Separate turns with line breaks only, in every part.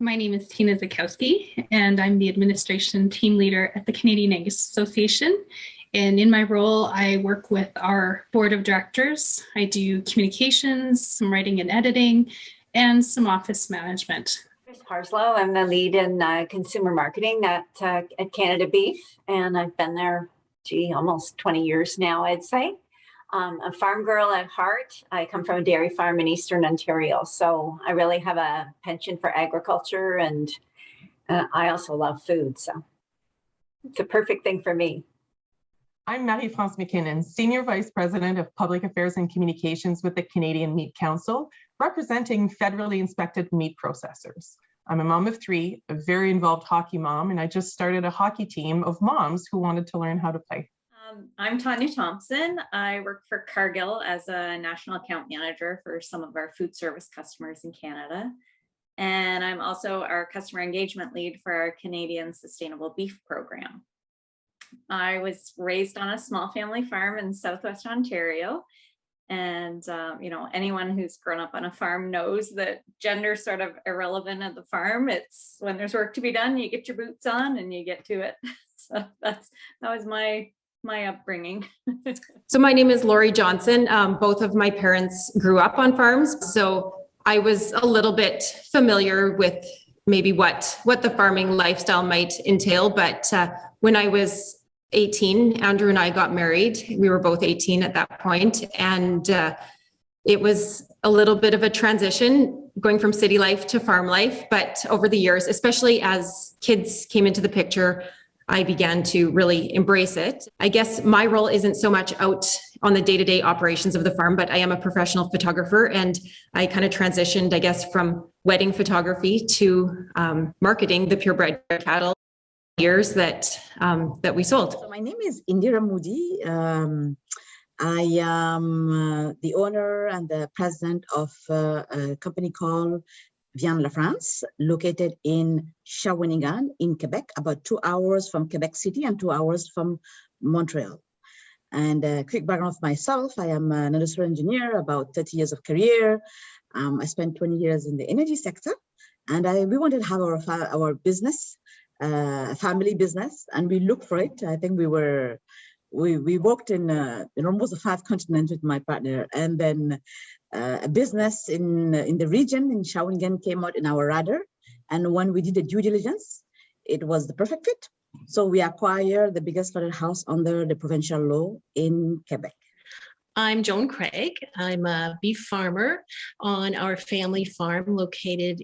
My name is Tina Zakowsky, and I'm the administration team leader at the Canadian Angus Association. And in my role, I work with our board of directors. I do communications, some writing and editing, and some office management.
Parslow. I'm the lead in consumer marketing at Canada Beef, and I've been there, almost 20 years now, I'd say. A farm girl at heart. I come from a dairy farm in Eastern Ontario, so I really have a penchant for agriculture, and I also love food, so it's a perfect thing for me.
I'm Marie-France McKinnon, Senior Vice President of Public Affairs and Communications with the Canadian Meat Council, representing federally inspected meat processors. I'm a mom of 3, a very involved hockey mom, and I just started a hockey team of moms who wanted to learn how to play.
I'm Tanya Thompson. I work for Cargill as a national account manager for some of our food service customers in Canada. And I'm also our customer engagement lead for our Canadian Sustainable Beef Program. I was raised on a small family farm in Southwest Ontario. And, anyone who's grown up on a farm knows that gender's sort of irrelevant at the farm. It's when there's work to be done, you get your boots on and you get to it. So that was my upbringing.
So my name is Lori Johnson. Both of my parents grew up on farms. So I was a little bit familiar with maybe what the farming lifestyle might entail. But when I was 18, Andrew and I got married. We were both 18 at that point, and it was a little bit of a transition going from city life to farm life. But over the years, especially as kids came into the picture, I began to really embrace it. I guess my role isn't so much out on the day-to-day operations of the farm, but I am a professional photographer, and I kind of transitioned, I guess, from wedding photography to marketing the purebred cattle years that we sold.
So my name is Indira Moody. I am the owner and the president of a company called Viande La France, located in Shawinigan in Quebec, about 2 hours from Quebec City and 2 hours from Montreal. And a quick background of myself, I am an industrial engineer, about 30 years of career. I spent 20 years in the energy sector, and we wanted to have our business, family business, and we looked for it. I think we worked in almost 5 continents with my partner, and then a business in the region in Shawinigan came out in our radar. And when we did the due diligence, it was the perfect fit. So we acquired the biggest slaughterhouse under the provincial law in Quebec.
I'm Joan Craig. I'm a beef farmer on our family farm located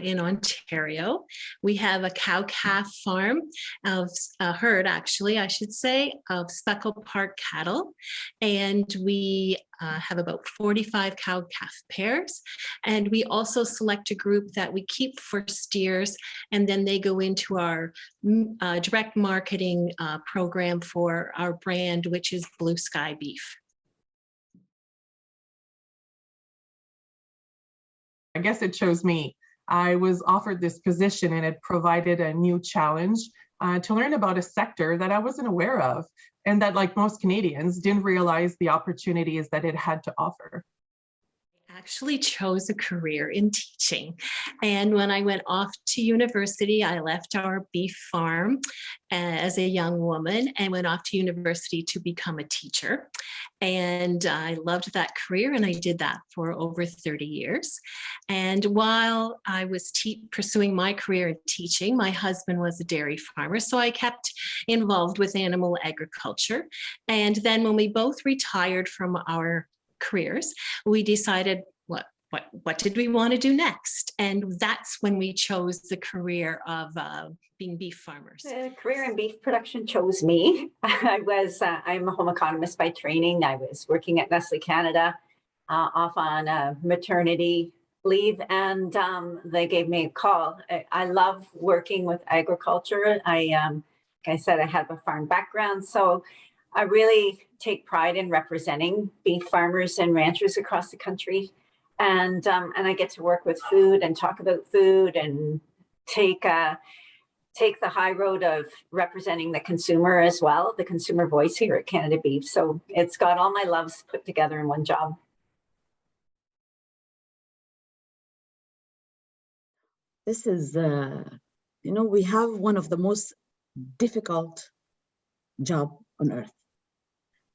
in Ontario. We have a cow-calf farm of a herd, actually, I should say, of speckled part cattle. And we have about 45 cow-calf pairs. And we also select a group that we keep for steers, and then they go into our direct marketing program for our brand, which is Blue Sky Beef.
I guess it chose me. I was offered this position, and it provided a new challenge to learn about a sector that I wasn't aware of, and that, like most Canadians, didn't realize the opportunities that it had to offer.
Actually chose a career in teaching. And when I went off to university, I left our beef farm as a young woman and went off to university to become a teacher. And I loved that career, and I did that for over 30 years. And while I was pursuing my career in teaching, my husband was a dairy farmer, so I kept involved with animal agriculture. And then when we both retired from our careers, we decided what did we want to do next, and that's when we chose the career of being beef farmers.
The career in beef production chose me. I'm a home economist by training. I was working at Nestle Canada off on maternity leave, and they gave me a call. I love working with agriculture. Like I said, I have a farm background, so I really take pride in representing beef farmers and ranchers across the country. And I get to work with food and talk about food and take the high road of representing the consumer as well, the consumer voice here at Canada Beef. So it's got all my loves put together in one job.
this is, we have one of the most difficult job on earth,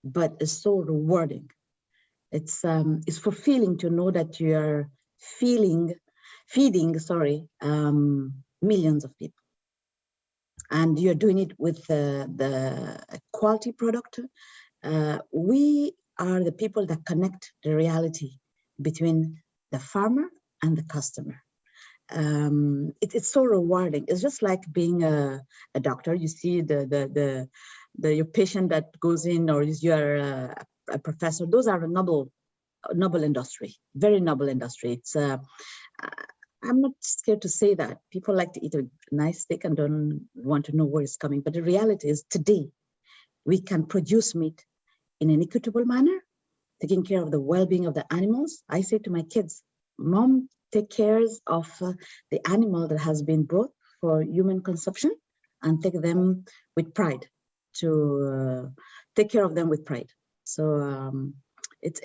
but it's so rewarding. It's fulfilling to know that you are feeding, millions of people, and you're doing it with the quality product. We are the people that connect the reality between the farmer and the customer. It's so rewarding. It's just like being a doctor. You see your patient that goes in, or you're a professor. Those are a noble industry, very noble industry. It's I'm not scared to say that. People like to eat a nice steak and don't want to know where it's coming. But the reality is today, we can produce meat in an equitable manner, taking care of the well-being of the animals. I say to my kids, Mom, take care of the animal that has been brought for human consumption, and take them with pride, to take care of them with pride. So it's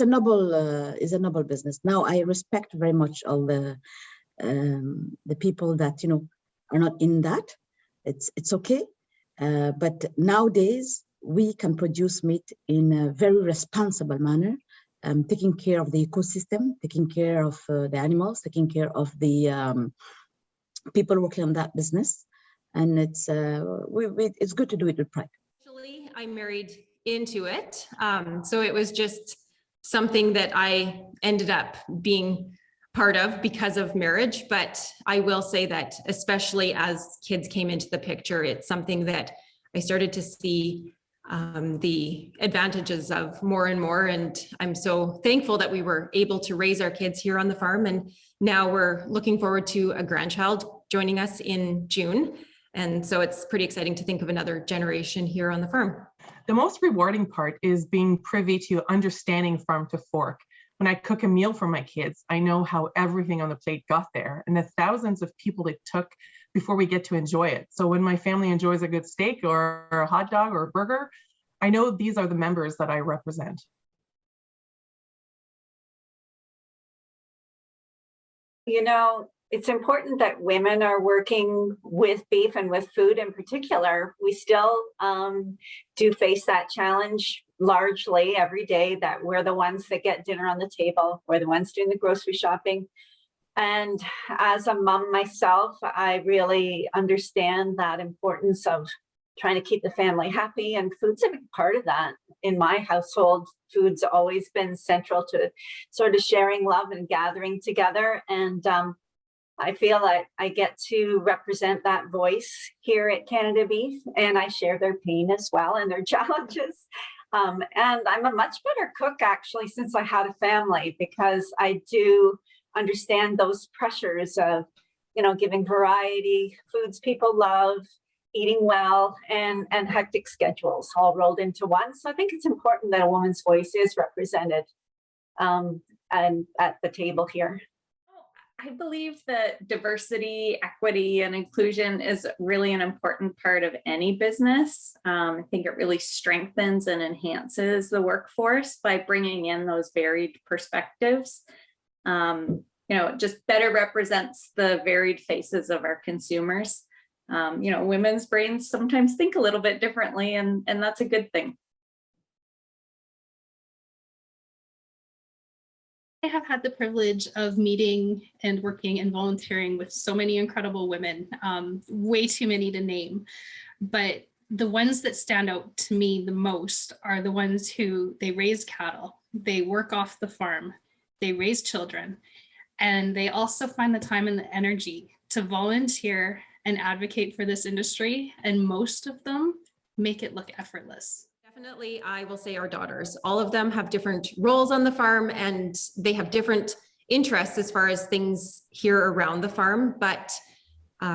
a noble business. Now I respect very much all the people that are not in that. It's okay, but nowadays we can produce meat in a very responsible manner, taking care of the ecosystem, taking care of the animals, taking care of the people working on that business, and it's good to do it with pride.
Actually, I married into it, so it was just something that I ended up being part of because of marriage. But I will say that especially as kids came into the picture, it's something that I started to see the advantages of more and more. And I'm so thankful that we were able to raise our kids here on the farm. And now we're looking forward to a grandchild joining us in June. And so it's pretty exciting to think of another generation here on the farm.
The most rewarding part is being privy to understanding farm to fork. When I cook a meal for my kids, I know how everything on the plate got there and the thousands of people it took before we get to enjoy it. So when my family enjoys a good steak or a hot dog or a burger, I know these are the members that I represent.
It's important that women are working with beef and with food in particular. We still do face that challenge largely every day, that we're the ones that get dinner on the table. We're the ones doing the grocery shopping. And as a mom myself, I really understand that importance of trying to keep the family happy, and food's a big part of that. In my household, food's always been central to sort of sharing love and gathering together. And I feel like I get to represent that voice here at Canada Beef, and I share their pain as well and their challenges. And I'm a much better cook actually since I had a family, because I do understand those pressures of, giving variety, foods people love, eating well, and hectic schedules all rolled into one. So I think it's important that a woman's voice is represented and at the table here.
I believe that diversity, equity, and inclusion is really an important part of any business. I think it really strengthens and enhances the workforce by bringing in those varied perspectives. It just better represents the varied faces of our consumers. Women's brains sometimes think a little bit differently, and that's a good thing.
I have had the privilege of meeting and working and volunteering with so many incredible women, way too many to name. But the ones that stand out to me the most are the ones who they raise cattle, they work off the farm, they raise children, and they also find the time and the energy to volunteer and advocate for this industry. And most of them make it look effortless.
Definitely, I will say our daughters, all of them have different roles on the farm, and they have different interests as far as things here around the farm, but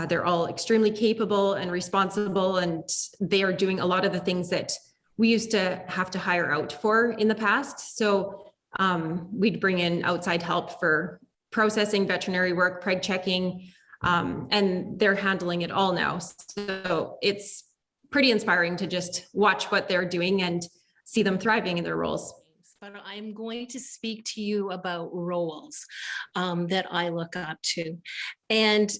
they're all extremely capable and responsible, and they are doing a lot of the things that we used to have to hire out for in the past. So we'd bring in outside help for processing, veterinary work, preg checking, and they're handling it all now. So it's pretty inspiring to just watch what they're doing and see them thriving in their roles.
but I'm going to speak to you about roles that I look up to. And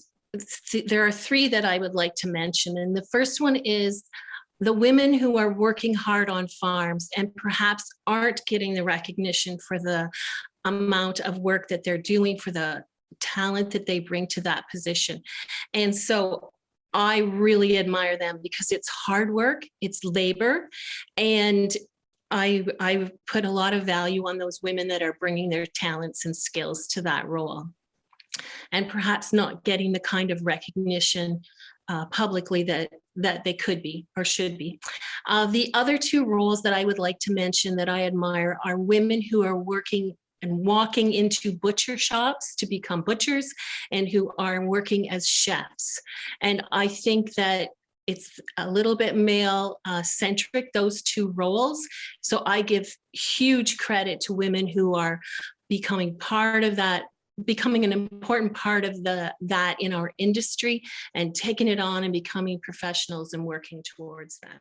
there are three that I would like to mention. And the first one is the women who are working hard on farms and perhaps aren't getting the recognition for the amount of work that they're doing, for the talent that they bring to that position. And so I really admire them because it's hard work, it's labor, and I put a lot of value on those women that are bringing their talents and skills to that role, and perhaps not getting the kind of recognition publicly that they could be or should be. The other two roles that I would like to mention that I admire are women who are working and walking into butcher shops to become butchers and who are working as chefs. And I think that it's a little bit male centric, those two roles. So I give huge credit to women who are becoming part of that, becoming an important part of that in our industry and taking it on and becoming professionals and working towards that.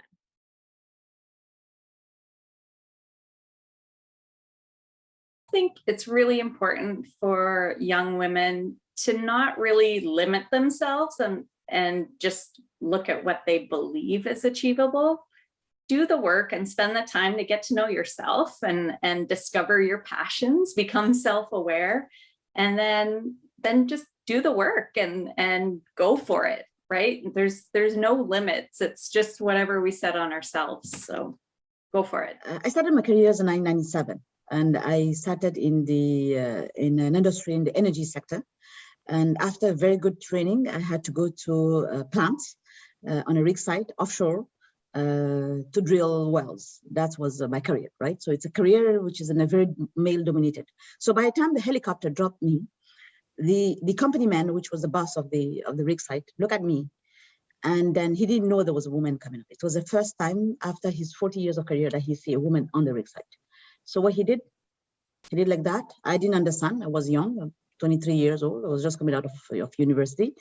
I think it's really important for young women to not really limit themselves and just look at what they believe is achievable. Do the work and spend the time to get to know yourself and discover your passions, become self-aware, and then just do the work and go for it, right? There's no limits. It's just whatever we set on ourselves. So go for it.
I started my career in 1997. And I started in an industry in the energy sector. And after very good training, I had to go to plants on a rig site offshore to drill wells. That was my career, right? So it's a career which is in a very male dominated. So by the time the helicopter dropped me, the company man, which was the boss of the rig site, looked at me, and then he didn't know there was a woman coming up. It was the first time after his 40 years of career that he see a woman on the rig site. So what he did like that. I didn't understand. I was young, 23 years old. I was just coming out of university.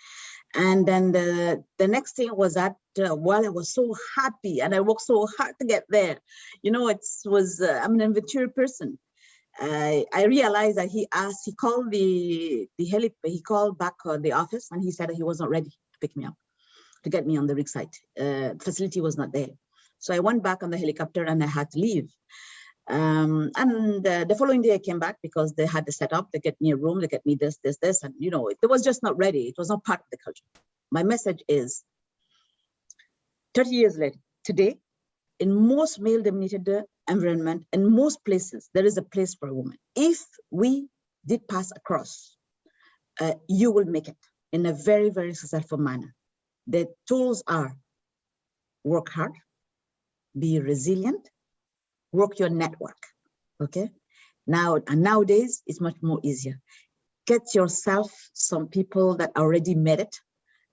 And then the next thing was that while I was so happy and I worked so hard to get there, you know, I'm an adventure person. I realized that he called he called back the office and he said that he was not ready to pick me up, to get me on the rig site. Facility was not there. So I went back on the helicopter and I had to leave. And the following day I came back because they had the setup, they get me a room, they get me this, and you know, it was just not ready. It was not part of the culture. My message is 30 years later, today, in most male-dominated environment, in most places, there is a place for a woman. If we did pass across, you will make it in a very, very successful manner. The tools are work hard, be resilient, work your network, okay? Nowadays, it's much more easier. Get yourself some people that already made it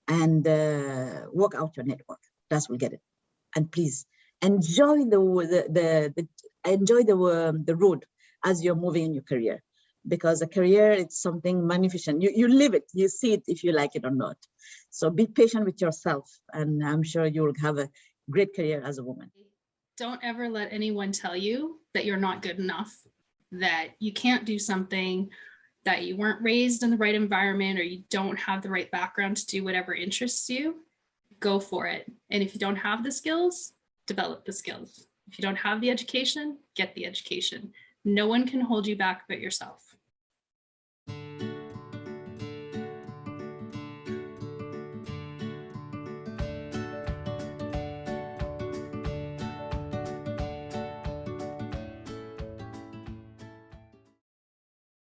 and work out your network. That's will get it. And please, enjoy the road as you're moving in your career, because a career, it's something magnificent. You live it, you see it if you like it or not. So be patient with yourself, and I'm sure you'll have a great career as a woman.
Don't ever let anyone tell you that you're not good enough, that you can't do something, that you weren't raised in the right environment, or you don't have the right background to do whatever interests you. Go for it. And if you don't have the skills, develop the skills. If you don't have the education, get the education. No one can hold you back but yourself.